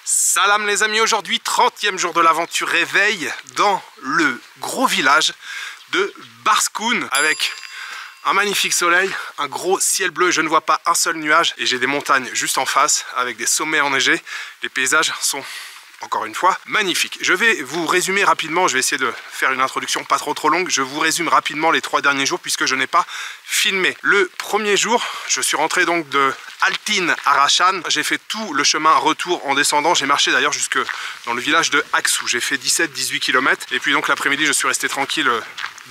Salam les amis, aujourd'hui 30e jour de l'aventure réveil dans le gros village de Barskoun avec un magnifique soleil, un gros ciel bleu, je ne vois pas un seul nuage et j'ai des montagnes juste en face avec des sommets enneigés. Les paysages sont encore une fois magnifiques. Je vais vous résumer rapidement, je vais essayer de faire une introduction pas trop longue. Je vous résume rapidement les 3 derniers jours puisque je n'ai pas filmé. Le premier jour, je suis rentré donc de Altin à Rashan. J'ai fait tout le chemin retour en descendant. J'ai marché d'ailleurs jusque dans le village de Aksou. J'ai fait 17-18 km. Et puis donc l'après-midi, je suis resté tranquille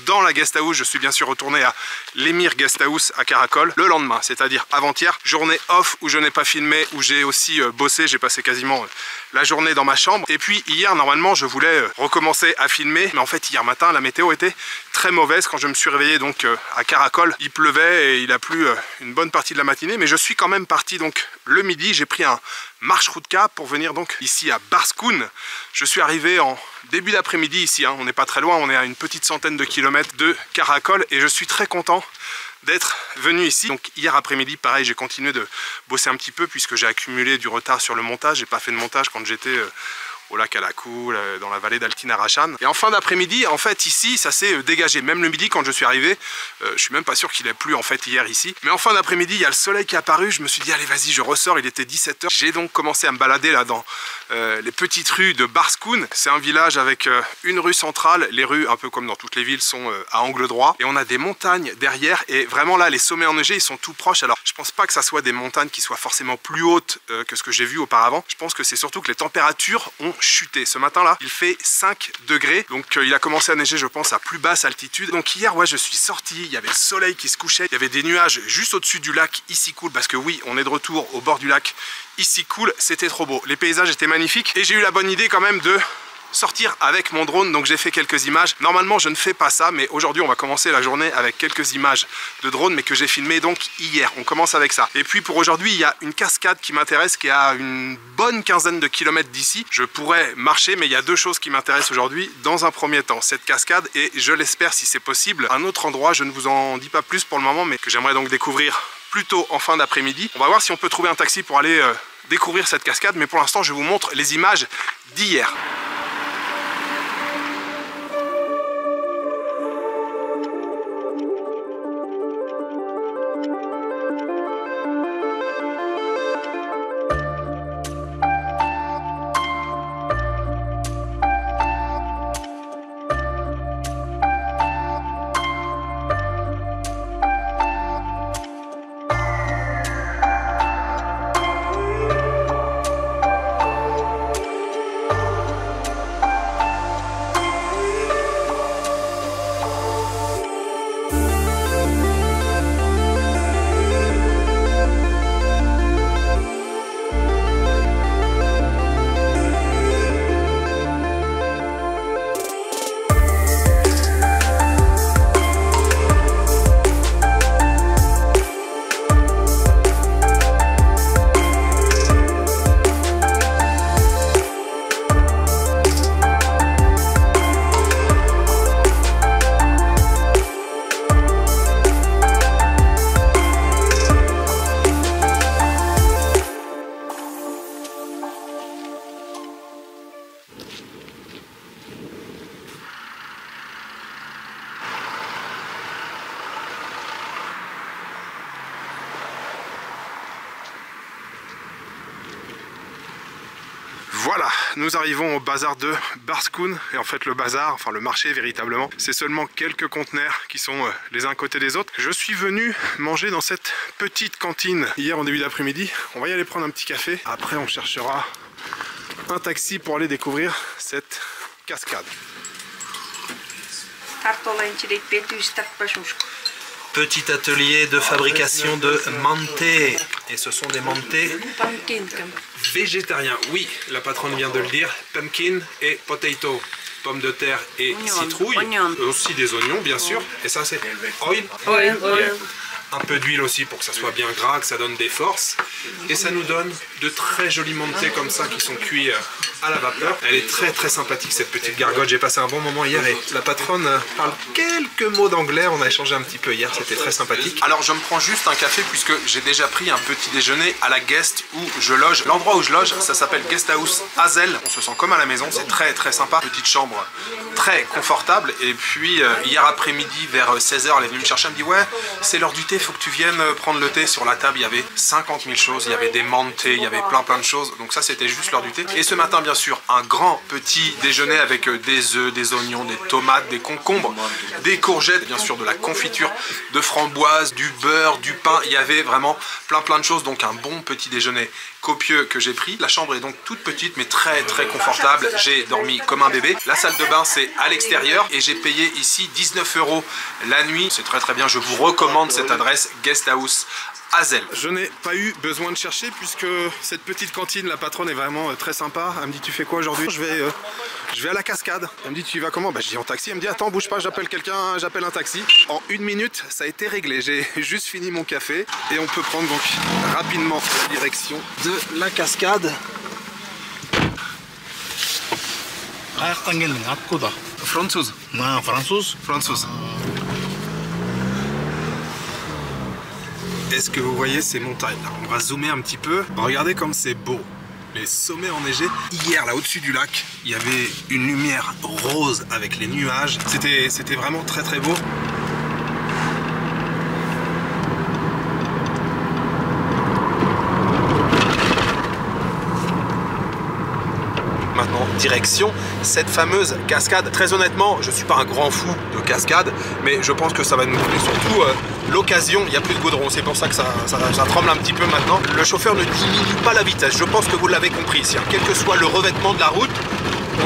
dans la guest house. Je suis bien sûr retourné à l'Emir Guest House à Karakol le lendemain, c'est-à-dire avant-hier. Journée off où je n'ai pas filmé, où j'ai aussi bossé. J'ai passé quasiment la journée dans ma chambre. Et puis hier, normalement, je voulais recommencer à filmer. Mais en fait, hier matin, la météo était très mauvaise. Quand je me suis réveillé donc à Karakol, il pleuvait et il a plu une bonne partie de la matinée. Mais je suis quand même parti donc le midi. J'ai pris un marche-routka pour venir donc ici à Barskoun. Je suis arrivé en début d'après-midi ici, hein. On n'est pas très loin, on est à une petite centaine de kilomètres de Karakol et je suis très content d'être venu ici. Donc hier après-midi, pareil, j'ai continué de bosser un petit peu puisque j'ai accumulé du retard sur le montage. J'ai pas fait de montage quand j'étais au lac Alakou, dans la vallée d'Altin à Rashan. Et en fin d'après-midi, en fait, ici, ça s'est dégagé. Même le midi, quand je suis arrivé, je suis même pas sûr qu'il ait plu en fait hier ici. Mais en fin d'après-midi, il y a le soleil qui est apparu. Je me suis dit, allez, vas-y, je ressors. Il était 17 h. J'ai donc commencé à me balader là dans les petites rues de Barskoun. C'est un village avec une rue centrale. Les rues, un peu comme dans toutes les villes, sont à angle droit. Et on a des montagnes derrière. Et vraiment là, les sommets enneigés, ils sont tout proches. Alors, je pense pas que ça soit des montagnes qui soient forcément plus hautes que ce que j'ai vu auparavant. Je pense que c'est surtout que les températures ont chuté. Ce matin là il fait 5 degrés, donc il a commencé à neiger je pense à plus basse altitude. Donc hier ouais je suis sorti, il y avait le soleil qui se couchait, il y avait des nuages juste au-dessus du lac Issyk-Kul parce que oui on est de retour au bord du lac Issyk-Kul, c'était trop beau, les paysages étaient magnifiques et j'ai eu la bonne idée quand même de sortir avec mon drone, donc j'ai fait quelques images. Normalement je ne fais pas ça, mais aujourd'hui on va commencer la journée avec quelques images de drone mais que j'ai filmé donc hier. On commence avec ça. Et puis pour aujourd'hui il y a une cascade qui m'intéresse qui est à une bonne quinzaine de kilomètres d'ici. Je pourrais marcher mais il y a 2 choses qui m'intéressent aujourd'hui. Dans un premier temps cette cascade et je l'espère si c'est possible un autre endroit, je ne vous en dis pas plus pour le moment mais que j'aimerais donc découvrir plus tôt en fin d'après-midi. On va voir si on peut trouver un taxi pour aller découvrir cette cascade, mais pour l'instant je vous montre les images d'hier. Voilà, nous arrivons au bazar de Barskoun et en fait le bazar, enfin le marché véritablement, c'est seulement quelques conteneurs qui sont les uns à côté des autres. Je suis venu manger dans cette petite cantine hier en début d'après-midi. On va y aller prendre un petit café. Après on cherchera un taxi pour aller découvrir cette cascade. Petit atelier de fabrication de mantés. Et ce sont des mantés végétariens. Oui, la patronne vient de le dire. Pumpkin et potato. Pommes de terre et citrouille. Aussi des oignons, bien sûr. Et ça, c'est oil. Un peu d'huile aussi pour que ça soit bien gras, que ça donne des forces. Et ça nous donne de très jolis montés comme ça qui sont cuits à la vapeur. Elle est très très sympathique cette petite gargote. J'ai passé un bon moment hier et la patronne parle quelques mots d'anglais. On a échangé un petit peu hier, c'était très sympathique. Alors je me prends juste un café puisque j'ai déjà pris un petit déjeuner à la guest où je loge. L'endroit où je loge, ça s'appelle Guest House Hazel. On se sent comme à la maison, c'est très très sympa. Petite chambre très confortable. Et puis hier après-midi vers 16h, elle est venue me chercher, elle me dit ouais, c'est l'heure du thé, faut que tu viennes prendre le thé. Sur la table, il y avait 50 000 choses, il y avait des menthes de thé, il y avait plein de choses. Donc ça c'était juste l'heure du thé. Et ce matin bien sûr, un grand petit déjeuner avec des œufs, des oignons, des tomates, des concombres, des courgettes, bien sûr de la confiture de framboise, du beurre, du pain. Il y avait vraiment plein de choses. Donc un bon petit déjeuner copieux que j'ai pris. La chambre est donc toute petite mais très très confortable. J'ai dormi comme un bébé. La salle de bain c'est à l'extérieur et j'ai payé ici 19 € la nuit. C'est très bien. Je vous recommande cette adresse Guest House Hazel. Je n'ai pas eu besoin de chercher puisque cette petite cantine, la patronne est vraiment très sympa. Elle me dit tu fais quoi aujourd'hui? Je vais à la cascade. Elle me dit tu y vas comment? Bah, je dis en taxi. Elle me dit attends bouge pas, j'appelle quelqu'un, j'appelle un taxi. En 1 minute ça a été réglé. J'ai juste fini mon café et on peut prendre donc rapidement la direction de la cascade. Françoise. Non, Françoise. Françoise. Est-ce que vous voyez ces montagnes là? On va zoomer un petit peu. Regardez comme c'est beau. Les sommets enneigés. Hier là au-dessus du lac, il y avait une lumière rose avec les nuages. C'était vraiment très beau. Maintenant, direction cette fameuse cascade. Très honnêtement, je suis pas un grand fou de cascade, mais je pense que ça va nous donner surtout l'occasion. Il n'y a plus de goudron, c'est pour ça que ça tremble un petit peu maintenant. Le chauffeur ne diminue pas la vitesse, je pense que vous l'avez compris ici. Quel que soit le revêtement de la route,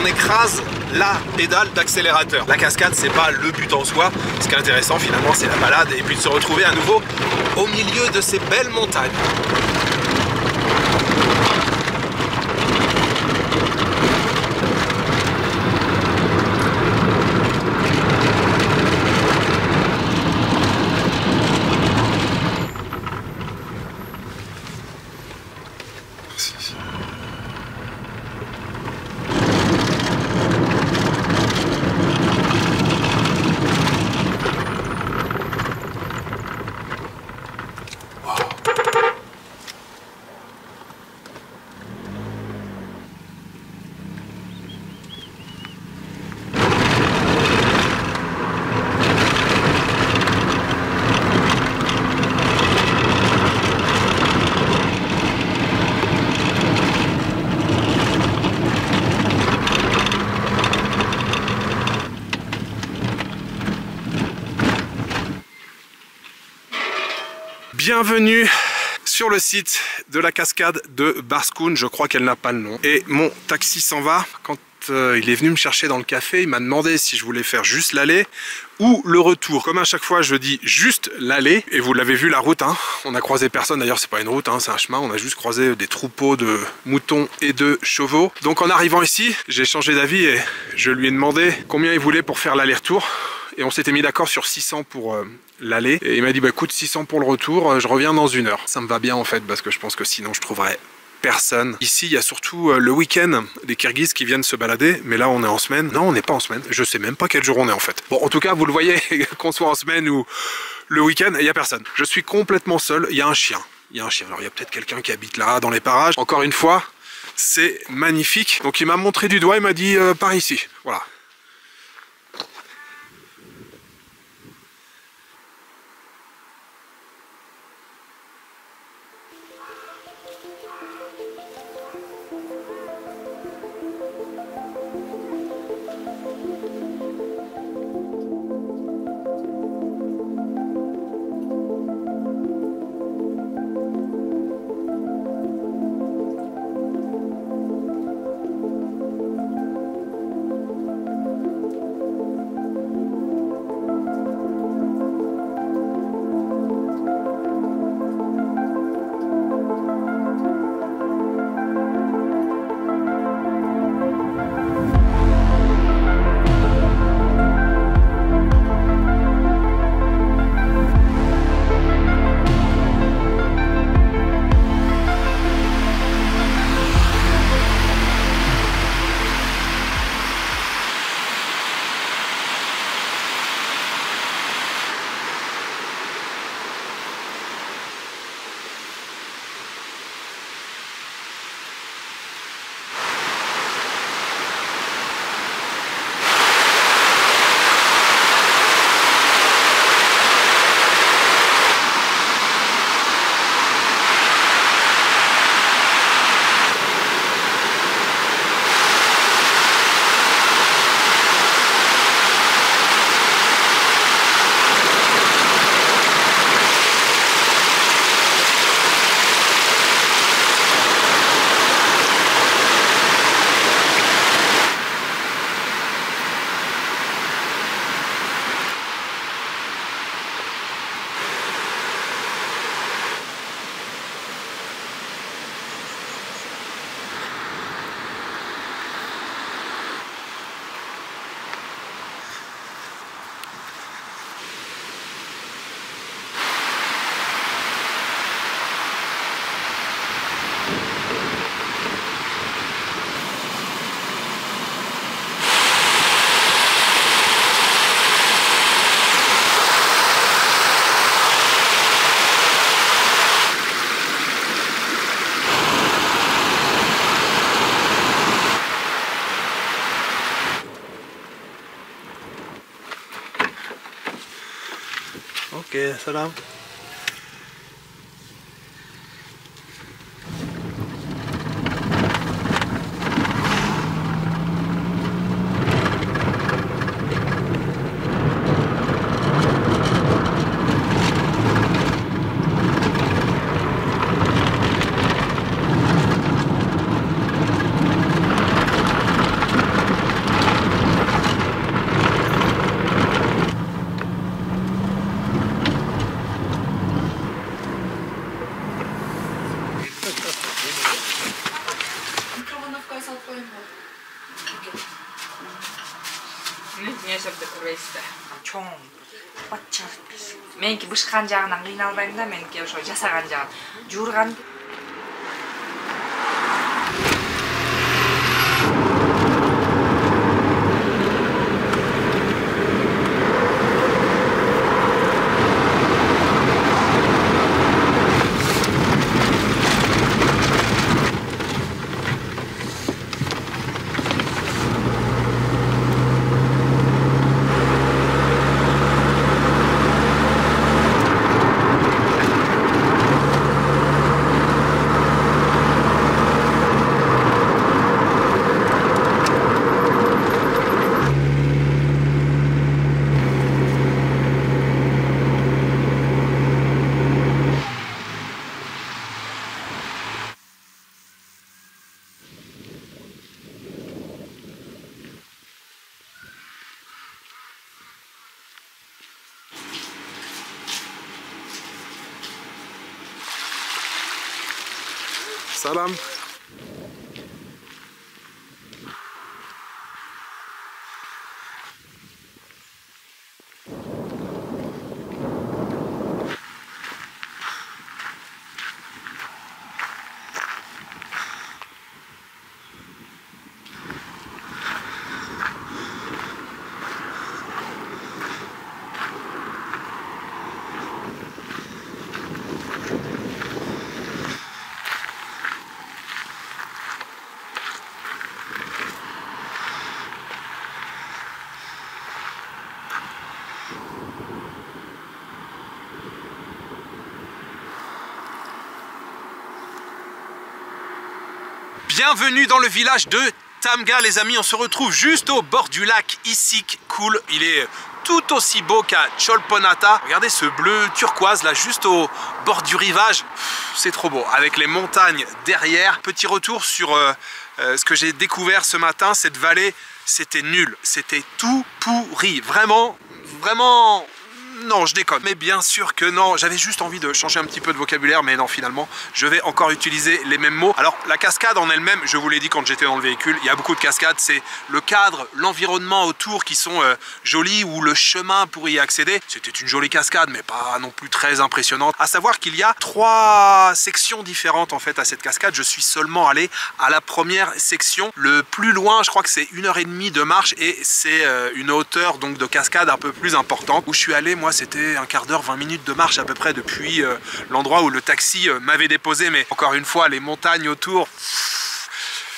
on écrase la pédale d'accélérateur. La cascade, c'est pas le but en soi. Ce qui est intéressant finalement, c'est la balade et puis de se retrouver à nouveau au milieu de ces belles montagnes. Bienvenue sur le site de la cascade de Barskoon. Je crois qu'elle n'a pas le nom. Et mon taxi s'en va. Quand il est venu me chercher dans le café, il m'a demandé si je voulais faire juste l'aller ou le retour. Comme à chaque fois, je dis juste l'aller. Et vous l'avez vu la route, hein. On a croisé personne. D'ailleurs, c'est pas une route, hein, c'est un chemin. On a juste croisé des troupeaux de moutons et de chevaux. Donc en arrivant ici, j'ai changé d'avis et je lui ai demandé combien il voulait pour faire l'aller-retour. Et on s'était mis d'accord sur 600 pour l'aller. Et il m'a dit bah écoute 600 pour le retour, je reviens dans 1 heure. Ça me va bien en fait parce que je pense que sinon je trouverais personne. Ici il y a surtout le week-end des Kirghizes qui viennent se balader. Mais là on est en semaine. Non on n'est pas en semaine. Je sais même pas quel jour on est en fait. Bon en tout cas vous le voyez qu'on soit en semaine ou le week-end, il n'y a personne. Je suis complètement seul. Il y a un chien. Il y a un chien. Alors il y a peut-être quelqu'un qui habite là dans les parages. Encore une fois c'est magnifique. Donc il m'a montré du doigt, il m'a dit par ici. Voilà. 예, 사람. 총 맞죠? меники бышкан жагынан кыйналбайм да, меники ошо жасаган жагын жуурган. Salam. Bienvenue dans le village de Tamga, les amis. On se retrouve juste au bord du lac Issyk Kul. Il est tout aussi beau qu'à Cholpon-Ata. Regardez ce bleu turquoise là, juste au bord du rivage. C'est trop beau, avec les montagnes derrière. Petit retour sur ce que j'ai découvert ce matin. Cette vallée, c'était nul. C'était tout pourri. Vraiment, vraiment... Non, je déconne. Mais bien sûr que non. J'avais juste envie de changer un petit peu de vocabulaire, mais non, finalement, je vais encore utiliser les mêmes mots. Alors, la cascade en elle-même, je vous l'ai dit quand j'étais dans le véhicule, il y a beaucoup de cascades. C'est le cadre, l'environnement autour qui sont jolis, ou le chemin pour y accéder. C'était une jolie cascade, mais pas non plus très impressionnante. À savoir qu'il y a 3 sections différentes en fait à cette cascade. Je suis seulement allé à la première section. Le plus loin, je crois que c'est 1h30 de marche, et c'est une hauteur donc de cascade un peu plus importante. Où je suis allé, moi, c'était un quart d'heure, 20 minutes de marche à peu près depuis l'endroit où le taxi m'avait déposé. Mais encore une fois, les montagnes autour...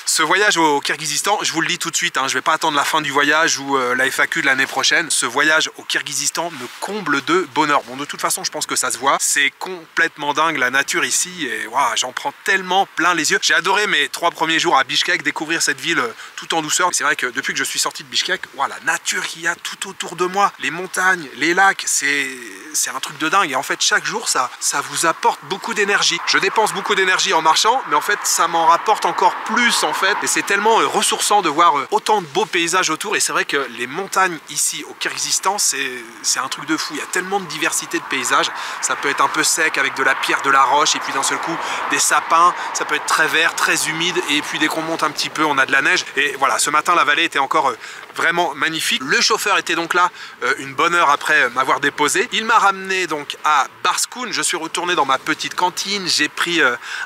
Ce voyage au Kirghizistan, je vous le dis tout de suite, hein, je ne vais pas attendre la fin du voyage ou la FAQ de l'année prochaine. Ce voyage au Kirghizistan me comble de bonheur. Bon, de toute façon, je pense que ça se voit. C'est complètement dingue la nature ici, et wow, j'en prends tellement plein les yeux. J'ai adoré mes 3 premiers jours à Bishkek, découvrir cette ville tout en douceur. C'est vrai que depuis que je suis sorti de Bishkek, wow, la nature qu'il y a tout autour de moi, les montagnes, les lacs, c'est un truc de dingue. Et en fait, chaque jour, ça vous apporte beaucoup d'énergie. Je dépense beaucoup d'énergie en marchant, mais en fait, ça m'en rapporte encore plus en fait. Et c'est tellement ressourçant de voir autant de beaux paysages autour. Et c'est vrai que les montagnes ici au Kirghizistan, c'est un truc de fou. Il y a tellement de diversité de paysages. Ça peut être un peu sec avec de la pierre, de la roche, et puis d'un seul coup des sapins. Ça peut être très vert, très humide, et puis dès qu'on monte un petit peu, on a de la neige. Et voilà, ce matin la vallée était encore vraiment magnifique. Le chauffeur était donc là une bonne heure après m'avoir déposé. Il m'a ramené donc à Barskoun. Je suis retourné dans ma petite cantine, j'ai pris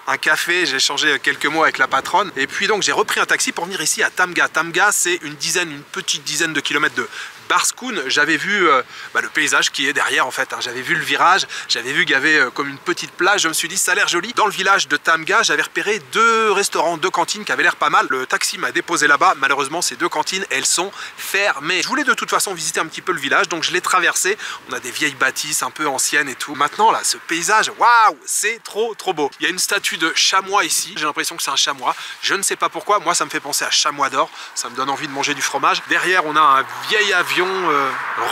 un café, j'ai échangé quelques mots avec la patronne, et puis donc j'ai repris un taxi pour venir ici à Tamga. Tamga, c'est une petite dizaine de kilomètres de Barskoun, j'avais vu le paysage qui est derrière en fait, hein. J'avais vu le virage, j'avais vu qu'il y avait comme une petite plage, je me suis dit ça a l'air joli. Dans le village de Tamga, j'avais repéré 2 restaurants, 2 cantines qui avaient l'air pas mal. Le taxi m'a déposé là-bas, malheureusement ces 2 cantines, elles sont fermées. Je voulais de toute façon visiter un petit peu le village, donc je l'ai traversé. On a des vieilles bâtisses un peu anciennes et tout. Maintenant là, ce paysage, waouh, c'est trop beau. Il y a une statue de chamois ici, j'ai l'impression que c'est un chamois. Je ne sais pas pourquoi, moi ça me fait penser à chamois d'or, ça me donne envie de manger du fromage. Derrière on a un vieil avion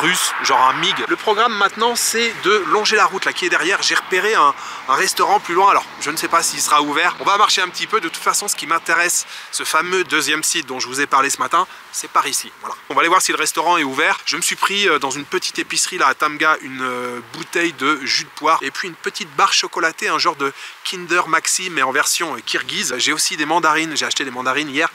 russe, genre un MiG. Le programme maintenant c'est de longer la route là qui est derrière. J'ai repéré un restaurant plus loin, alors je ne sais pas s'il sera ouvert. On va marcher un petit peu, de toute façon ce qui m'intéresse, ce fameux deuxième site dont je vous ai parlé ce matin, c'est par ici. Voilà. On va aller voir si le restaurant est ouvert. Je me suis pris dans une petite épicerie là à Tamga une bouteille de jus de poire et puis une petite barre chocolatée, un genre de Kinder Maxi mais en version kirghize. J'ai aussi des mandarines, j'ai acheté des mandarines hier.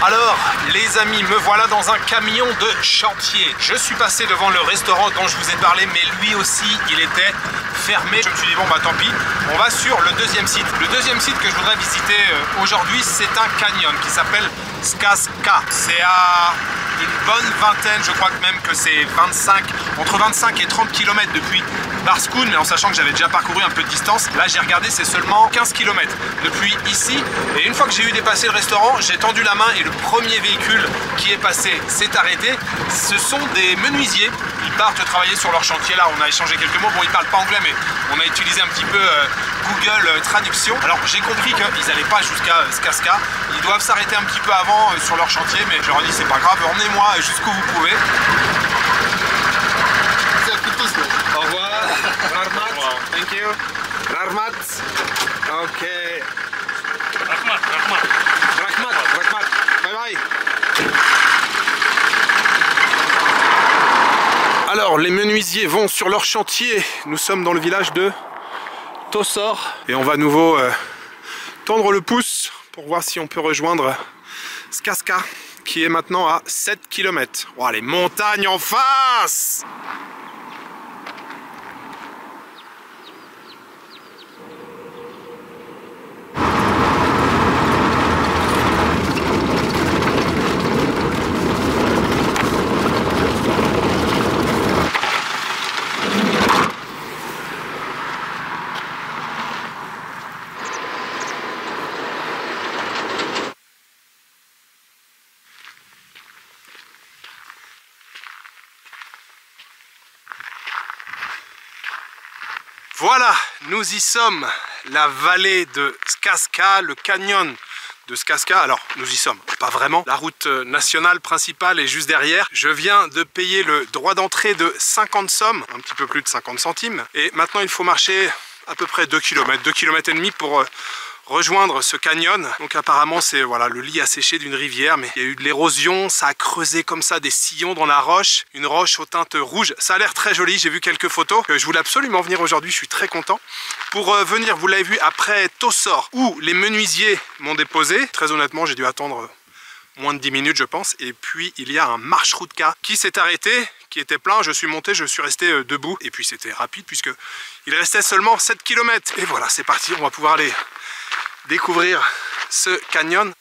Alors, les amis, me voilà dans un camion de chantier. Je suis passé devant le restaurant dont je vous ai parlé, mais lui aussi, il était fermé. Je me suis dit, bon bah tant pis, on va sur le deuxième site. Le deuxième site que je voudrais visiter aujourd'hui, c'est un canyon qui s'appelle Skaska. C'est à une bonne vingtaine, je crois que même que c'est entre 25 et 30 km depuis Barskoun, mais en sachant que j'avais déjà parcouru un peu de distance. Là j'ai regardé, c'est seulement 15 km depuis ici. Et une fois que j'ai eu dépassé le restaurant, j'ai tendu la main et le premier véhicule qui est passé s'est arrêté. Ce sont des menuisiers. Ils partent travailler sur leur chantier. Là on a échangé quelques mots. Bon, ils parlent pas anglais, mais on a utilisé un petit peu Google Traduction. Alors j'ai compris qu'ils n'allaient pas jusqu'à Skaska. Ils doivent s'arrêter un petit peu avant sur leur chantier, mais je leur ai dit c'est pas grave, emmenez-moi jusqu'où vous pouvez. Au revoir. Rahmat. Wow. Thank you. Rahmat. Ok. Rahmat. Bye bye. Alors, les menuisiers vont sur leur chantier. Nous sommes dans le village de Tossor. Et on va à nouveau tendre le pouce pour voir si on peut rejoindre Skaska, qui est maintenant à 7 km. Oh, les montagnes en face! Voilà, nous y sommes, la vallée de Skaska, le canyon de Skaska. Alors, nous y sommes, pas vraiment. La route nationale principale est juste derrière. Je viens de payer le droit d'entrée de 50 sommes, un petit peu plus de 50 centimes. Et maintenant, il faut marcher à peu près 2 km, 2 km et demi pour rejoindre ce canyon. Donc apparemment c'est voilà, le lit asséché d'une rivière, mais il y a eu de l'érosion, ça a creusé comme ça des sillons dans la roche, une roche aux teintes rouges. Ça a l'air très joli, j'ai vu quelques photos. Je voulais absolument venir aujourd'hui, je suis très content. Pour venir, vous l'avez vu, après Tossor, où les menuisiers m'ont déposé. Très honnêtement, j'ai dû attendre moins de 10 minutes je pense. Et puis il y a un marche-routka qui s'est arrêté, qui était plein. Je suis monté, je suis resté debout. Et puis c'était rapide puisque il restait seulement 7 km. Et voilà, c'est parti, on va pouvoir aller découvrir ce canyon.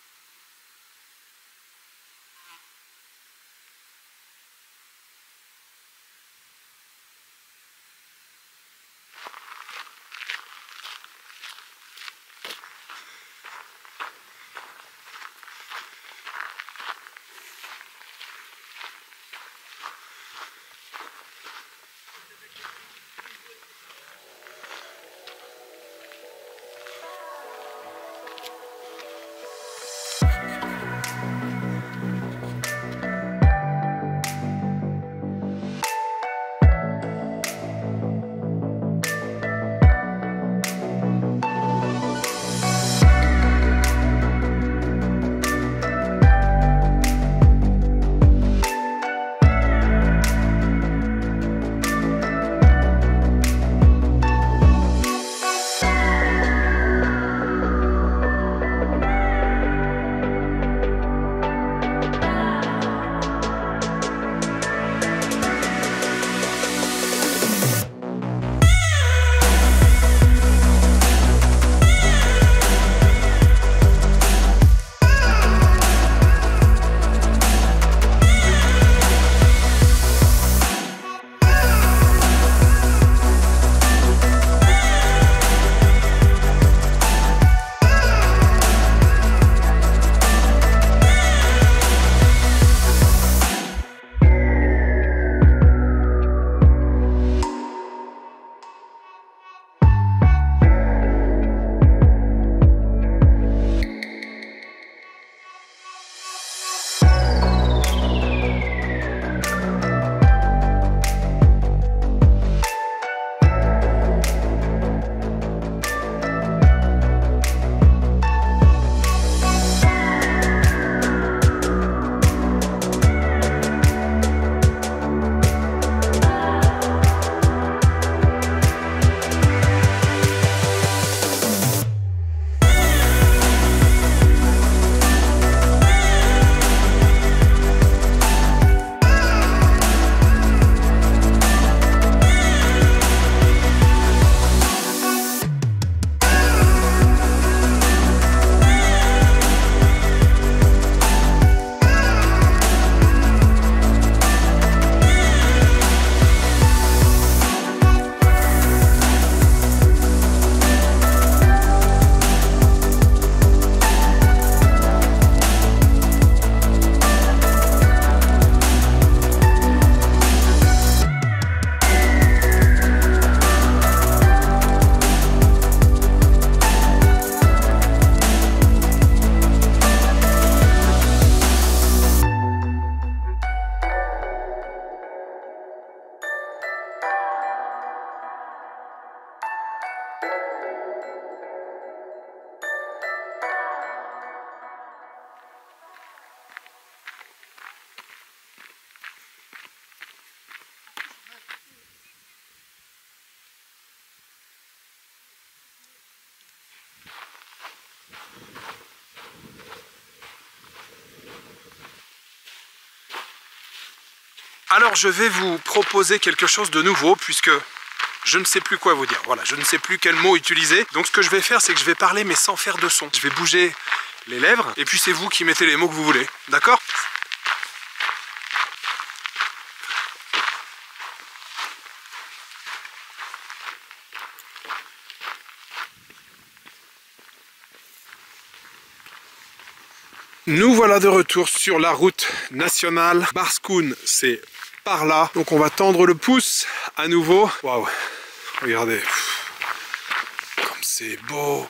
Alors je vais vous proposer quelque chose de nouveau puisque je ne sais plus quoi vous dire. Voilà, je ne sais plus quel mot utiliser. Donc ce que je vais faire, c'est que je vais parler mais sans faire de son. Je vais bouger les lèvres et puis c'est vous qui mettez les mots que vous voulez. D'accord ? Nous voilà de retour sur la route nationale. Barskoun, c'est par là. Donc on va tendre le pouce à nouveau. Waouh, regardez. Comme c'est beau.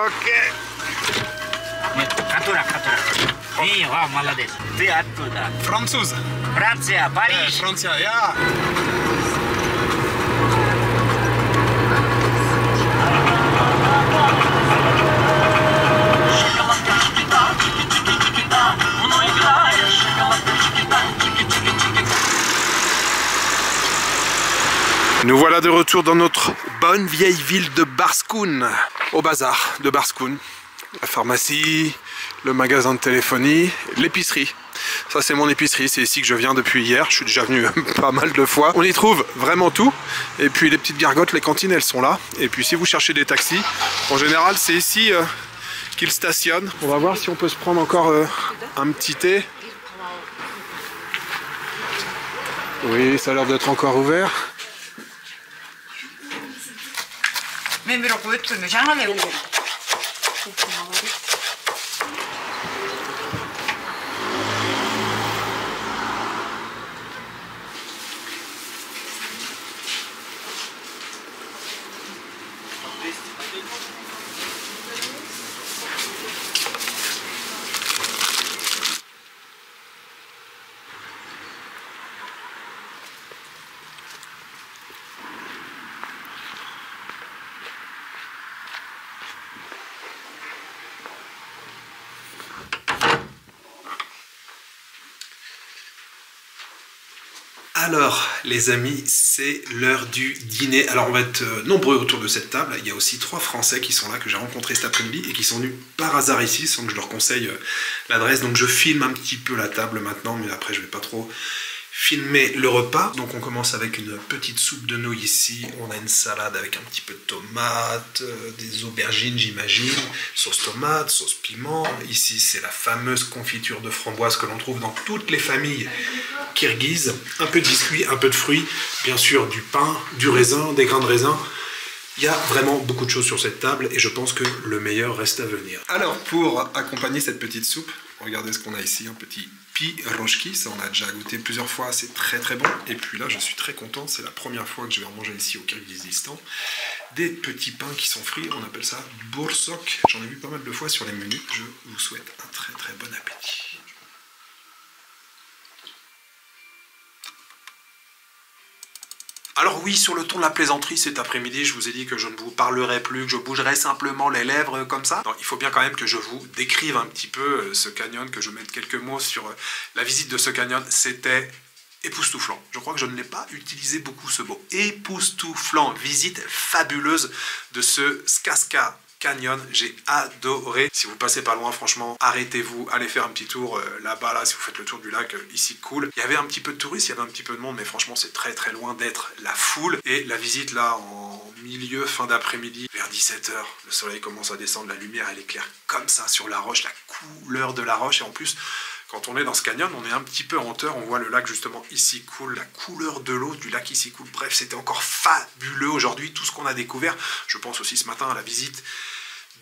Окей. Нет, которая. И, вау, молодец. Ты откуда? Француз. Франция, Париж. Франция, я. Nous voilà de retour dans notre bonne vieille ville de Barskoun, au bazar de Barskoun. La pharmacie, le magasin de téléphonie, l'épicerie. Ça c'est mon épicerie, c'est ici que je viens depuis hier, je suis déjà venu pas mal de fois. On y trouve vraiment tout, et puis les petites gargotes, les cantines elles sont là. Et puis si vous cherchez des taxis, en général c'est ici qu'ils stationnent. On va voir si on peut se prendre encore un petit thé. Oui, ça a l'air d'être encore ouvert. Alors les amis, c'est l'heure du dîner. Alors on va être nombreux autour de cette table. Il y a aussi 3 Français qui sont là, que j'ai rencontrés cet après-midi et qui sont venus par hasard ici, sans que je leur conseille l'adresse. Donc je filme un petit peu la table maintenant, mais après je vais pas trop filmer le repas. Donc on commence avec une petite soupe de nouilles ici. On a une salade avec un petit peu de tomates, des aubergines j'imagine, sauce tomate, sauce piment. Ici c'est la fameuse confiture de framboise que l'on trouve dans toutes les familles kirghizes. Un peu de biscuits, un peu de fruits, bien sûr du pain, du raisin, des grains de raisin. Il y a vraiment beaucoup de choses sur cette table et je pense que le meilleur reste à venir. Alors pour accompagner cette petite soupe, regardez ce qu'on a ici, un petit piroshki, ça on a déjà goûté plusieurs fois, c'est très très bon. Et puis là je suis très content, c'est la première fois que je vais en manger ici au Kirghizistan. Des petits pains qui sont frits, on appelle ça boursok. J'en ai vu pas mal de fois sur les menus, je vous souhaite un très très bon appétit. Alors oui, sur le ton de la plaisanterie, cet après-midi, je vous ai dit que je ne vous parlerai plus, que je bougerai simplement les lèvres comme ça. Non, il faut bien quand même que je vous décrive un petit peu ce canyon, que je mette quelques mots sur la visite de ce canyon. C'était époustouflant. Je crois que je ne l'ai pas utilisé beaucoup ce mot. Époustouflant. Visite fabuleuse de ce Skaska Canyon, j'ai adoré. Si vous passez pas loin, franchement, arrêtez-vous, allez faire un petit tour là-bas, là, si vous faites le tour du lac, ici cool. Il y avait un petit peu de touristes, il y avait un petit peu de monde, mais franchement, c'est très très loin d'être la foule. Et la visite là, en milieu, fin d'après-midi, vers 17 h, le soleil commence à descendre, la lumière, elle éclaire comme ça sur la roche, la couleur de la roche, et en plus, quand on est dans ce canyon, on est un petit peu en hauteur, on voit le lac justement ici cool, la couleur de l'eau du lac ici cool. Bref, c'était encore fabuleux aujourd'hui, tout ce qu'on a découvert. Je pense aussi ce matin à la visite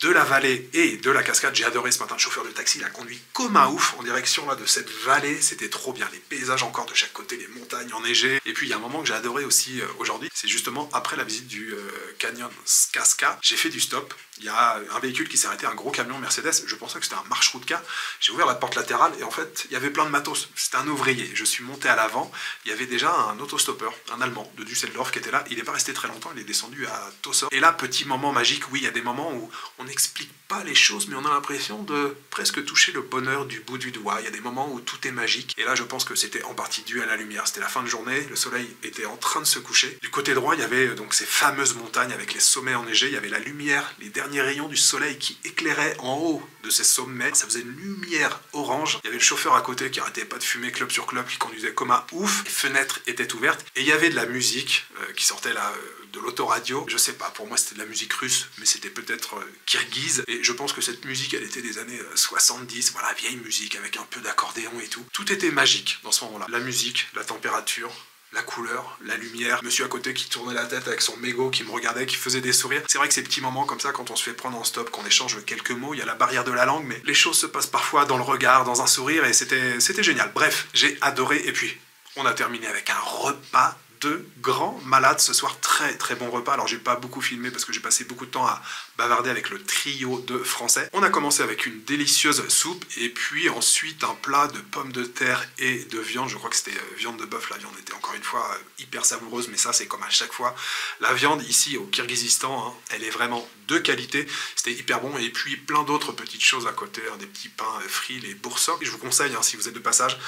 de la vallée et de la cascade. J'ai adoré ce matin, le chauffeur de taxi, il a conduit comme un ouf en direction là, de cette vallée. C'était trop bien, les paysages encore de chaque côté, les montagnes enneigées. Et puis il y a un moment que j'ai adoré aussi aujourd'hui, c'est justement après la visite du canyon Skaska. J'ai fait du stop. Il y a un véhicule qui s'est arrêté, un gros camion Mercedes. Je pensais que c'était un marche-route car j'ai ouvert la porte latérale et en fait, il y avait plein de matos. C'était un ouvrier. Je suis monté à l'avant. Il y avait déjà un autostoppeur, un Allemand de Düsseldorf qui était là. Il n'est pas resté très longtemps. Il est descendu à Tossor. Et là, petit moment magique. Oui, il y a des moments où on n'explique pas les choses, mais on a l'impression de presque toucher le bonheur du bout du doigt. Il y a des moments où tout est magique. Et là, je pense que c'était en partie dû à la lumière. C'était la fin de journée. Le soleil était en train de se coucher. Du côté droit, il y avait donc ces fameuses montagnes avec les sommets enneigés. Il y avait la lumière, les derniers rayons du soleil qui éclairaient en haut de ces sommets. Ça faisait une lumière orange. Il y avait le chauffeur à côté qui arrêtait pas de fumer club sur club, qui conduisait comme un ouf. Les fenêtres étaient ouvertes. Et il y avait de la musique qui sortait là de l'autoradio. Je sais pas, pour moi c'était de la musique russe, mais c'était peut-être kirghize. Et je pense que cette musique, elle était des années 70. Voilà, vieille musique avec un peu d'accordéon et tout. Tout était magique dans ce moment-là. La musique, la température, la couleur, la lumière, monsieur à côté qui tournait la tête avec son mégot, qui me regardait, qui faisait des sourires. C'est vrai que ces petits moments comme ça, quand on se fait prendre en stop, qu'on échange quelques mots, il y a la barrière de la langue, mais les choses se passent parfois dans le regard, dans un sourire, et c'était génial. Bref, j'ai adoré, et puis on a terminé avec un repas de grands malades ce soir, très très bon repas. Alors j'ai pas beaucoup filmé parce que j'ai passé beaucoup de temps à bavarder avec le trio de français. On a commencé avec une délicieuse soupe et puis ensuite un plat de pommes de terre et de viande. Je crois que c'était viande de bœuf. La viande était encore une fois hyper savoureuse, mais ça c'est comme à chaque fois. La viande ici au Kirghizistan, hein, elle est vraiment de qualité. C'était hyper bon et puis plein d'autres petites choses à côté, hein, des petits pains frits, les boursok. Je vous conseille, hein, si vous êtes de passage,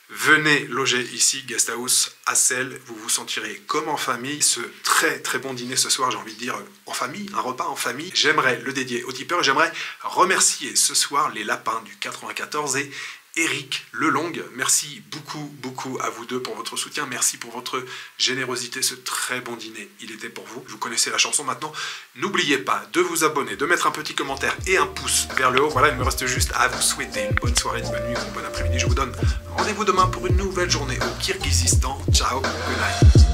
venez loger ici, Guest House à Celle, vous vous sentirez comme en famille. Ce très très bon dîner ce soir, j'ai envie de dire en famille, un repas en famille. J'aimerais le dédier aux tipeurs et j'aimerais remercier ce soir les lapins du 94 et Eric Lelong. Merci beaucoup à vous deux pour votre soutien. Merci pour votre générosité. Ce très bon dîner, il était pour vous. Vous connaissez la chanson maintenant. N'oubliez pas de vous abonner, de mettre un petit commentaire et un pouce vers le haut. Voilà, il me reste juste à vous souhaiter une bonne soirée, une bonne nuit ou un bon après-midi. Je vous donne rendez-vous demain pour une nouvelle journée au Kirghizistan. Ciao, good night.